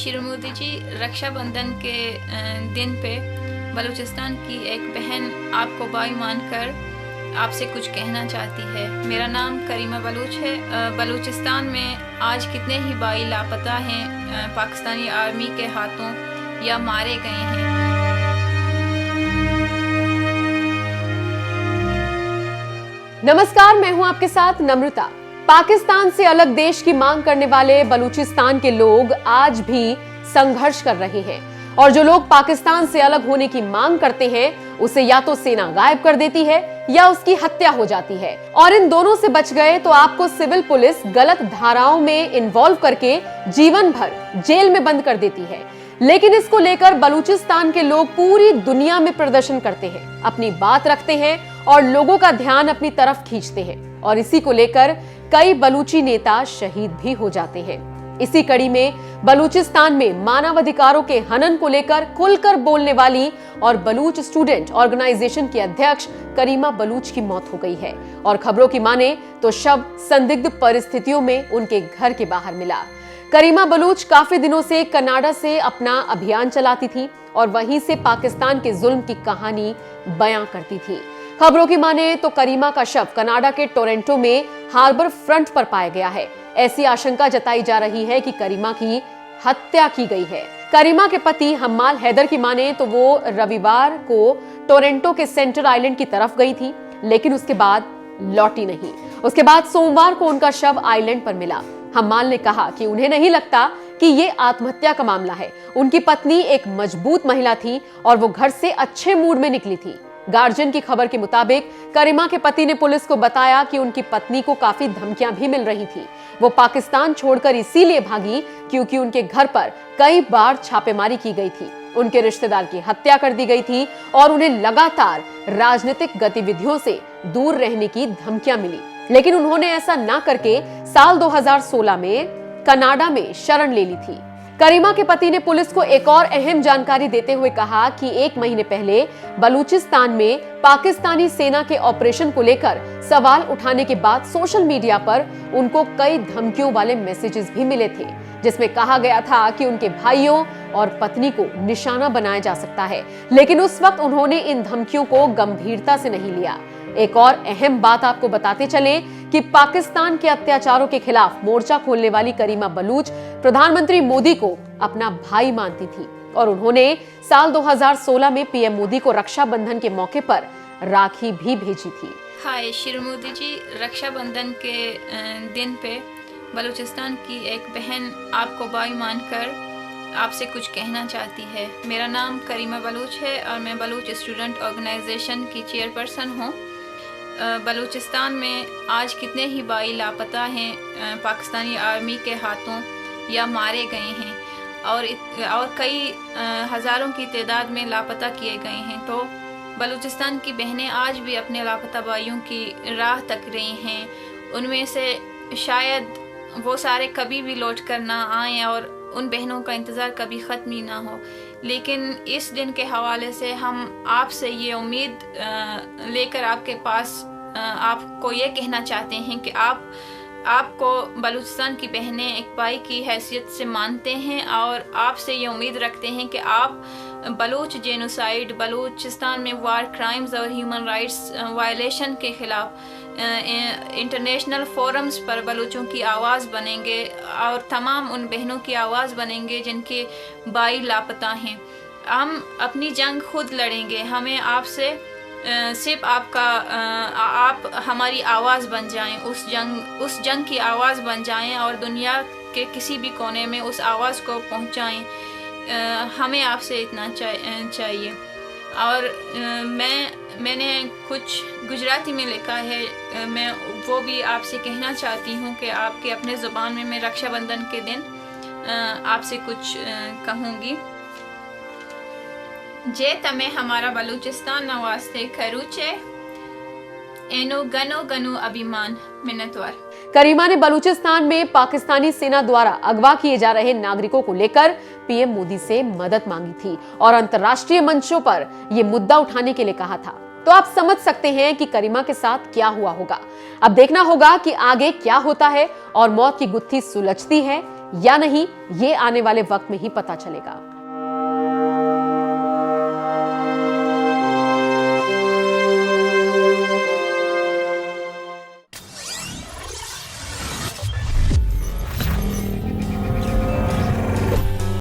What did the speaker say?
श्री मोदी जी, रक्षाबंधन के दिन पे बलूचिस्तान की एक बहन आपको भाई मानकर आपसे कुछ कहना चाहती है। मेरा नाम करीमा बलूच है। बलूचिस्तान में आज कितने ही भाई लापता हैं, पाकिस्तानी आर्मी के हाथों या मारे गए हैं। नमस्कार, मैं हूं आपके साथ नम्रता। पाकिस्तान से अलग देश की मांग करने वाले बलूचिस्तान के लोग आज भी संघर्ष कर रहे हैं और जो लोग पाकिस्तान से अलग होने की मांग करते हैं उसे या तो सेना गायब कर देती है या उसकी हत्या हो जाती है। और इन दोनों से बच गए तो आपको सिविल पुलिस गलत धाराओं में इन्वॉल्व करके जीवन भर जेल में बंद कर देती है। लेकिन इसको लेकर बलूचिस्तान के लोग पूरी दुनिया में प्रदर्शन करते हैं, अपनी बात रखते हैं और लोगों का ध्यान अपनी तरफ खींचते हैं। और इसी को लेकर कई बलूची नेता शहीद भी हो जाते हैं। इसी कड़ी में बलूचिस्तान में मानवाधिकारों के हनन को लेकर खुलकर बोलने वाली और बलूच स्टूडेंट ऑर्गेनाइजेशन की अध्यक्ष करीमा बलूच की मौत हो गई है। और खबरों की माने तो शव संदिग्ध परिस्थितियों में उनके घर के बाहर मिला। करीमा बलूच काफी दिनों से कनाडा से अपना अभियान चलाती थी और वहीं से पाकिस्तान के जुल्म की कहानी बयां करती थी। खबरों की माने तो करीमा का शव कनाडा के टोरंटो में हार्बर फ्रंट पर पाया गया है। ऐसी आशंका जताई जा रही है कि करीमा की हत्या की गई है। करीमा के पति हम्माल हैदर की माने तो वो रविवार को टोरंटो के सेंटर आइलैंड की तरफ गई थी, लेकिन उसके बाद लौटी नहीं। उसके बाद सोमवार को उनका शव आइलैंड पर मिला। हम्माल ने कहा कि उन्हें नहीं लगता कि ये आत्महत्या का मामला है। उनकी पत्नी एक मजबूत महिला थी और वो घर से अच्छे मूड में निकली थी। गार्जियन की खबर के मुताबिक करीमा के पति ने पुलिस को बताया कि उनकी पत्नी को काफी धमकियां भी मिल रही थी। वो पाकिस्तान छोड़कर इसीलिए भागी क्योंकि उनके घर पर कई बार छापेमारी की गई थी, उनके रिश्तेदार की हत्या कर दी गई थी और उन्हें लगातार राजनीतिक गतिविधियों से दूर रहने की धमकियां मिली। लेकिन उन्होंने ऐसा ना करके साल 2016 में कनाडा में शरण ले ली थी। करीमा के पति ने पुलिस को एक और अहम जानकारी देते हुए कहा कि 1 महीने पहले बलूचिस्तान में पाकिस्तानी सेना के ऑपरेशन को लेकर सवाल उठाने के बाद सोशल मीडिया पर उनको कई धमकियों वाले मैसेजेस भी मिले थे, जिसमें कहा गया था कि उनके भाइयों और पत्नी को निशाना बनाया जा सकता है। लेकिन उस वक्त उन्होंने इन धमकियों को गंभीरता से नहीं लिया। एक और अहम बात आपको बताते चले कि पाकिस्तान के अत्याचारों के खिलाफ मोर्चा खोलने वाली करीमा बलूच प्रधानमंत्री मोदी को अपना भाई मानती थी और उन्होंने साल 2016 में पीएम मोदी को रक्षाबंधन के मौके पर राखी भी भेजी थी। हाय श्री मोदी जी, रक्षाबंधन के दिन पे बलूचिस्तान की एक बहन आपको भाई मानकर आपसे कुछ कहना चाहती है। मेरा नाम करीमा बलूच है और मैं बलूच स्टूडेंट ऑर्गेनाइजेशन की चेयरपर्सन हूँ। बलूचिस्तान में आज कितने ही भाई लापता हैं, पाकिस्तानी आर्मी के हाथों या मारे गए हैं और कई हज़ारों की तादाद में लापता किए गए हैं। तो बलूचिस्तान की बहनें आज भी अपने लापता भाइयों की राह तक रही हैं। उनमें से शायद वो सारे कभी भी लौट कर ना आएँ और उन बहनों का इंतज़ार कभी ख़त्म ही ना हो। लेकिन इस दिन के हवाले से हम आपसे ये उम्मीद लेकर आपके पास आपको ये कहना चाहते हैं कि आपको बलूचिस्तान की बहनें एक भाई की हैसियत से मानते हैं और आपसे ये उम्मीद रखते हैं कि आप बलूच जेनोसाइड, बलूचिस्तान में वार क्राइम्स और ह्यूमन राइट्स वायलेशन के खिलाफ इंटरनेशनल फोरम्स पर बलूचों की आवाज़ बनेंगे और तमाम उन बहनों की आवाज़ बनेंगे जिनके भाई लापता हैं। हम अपनी जंग खुद लड़ेंगे। हमें आपसे सिर्फ आप हमारी आवाज़ बन जाएं, उस जंग की आवाज़ बन जाएं और दुनिया के किसी भी कोने में उस आवाज़ को पहुंचाएं। हमें आपसे इतना चाहिए। और मैंने कुछ गुजराती में लिखा है, मैं वो भी आपसे कहना चाहती हूँ कि आपके अपने ज़ुबान में मैं रक्षाबंधन के दिन आपसे कुछ कहूँगी। जे तमे हमारा बलूचिस्तान नवास्ते खरूचे एनो गनो गनो अभिमान मिन्नतवार। करीमा ने बलूचिस्तान में पाकिस्तानी सेना द्वारा अगवा किए जा रहे नागरिकों को लेकर पीएम मोदी से मदद मांगी थी और अंतर्राष्ट्रीय मंचों पर यह मुद्दा उठाने के लिए कहा था। तो आप समझ सकते हैं कि करीमा के साथ क्या हुआ होगा। अब देखना होगा कि आगे क्या होता है और मौत की गुत्थी सुलझती है या नहीं, ये आने वाले वक्त में ही पता चलेगा।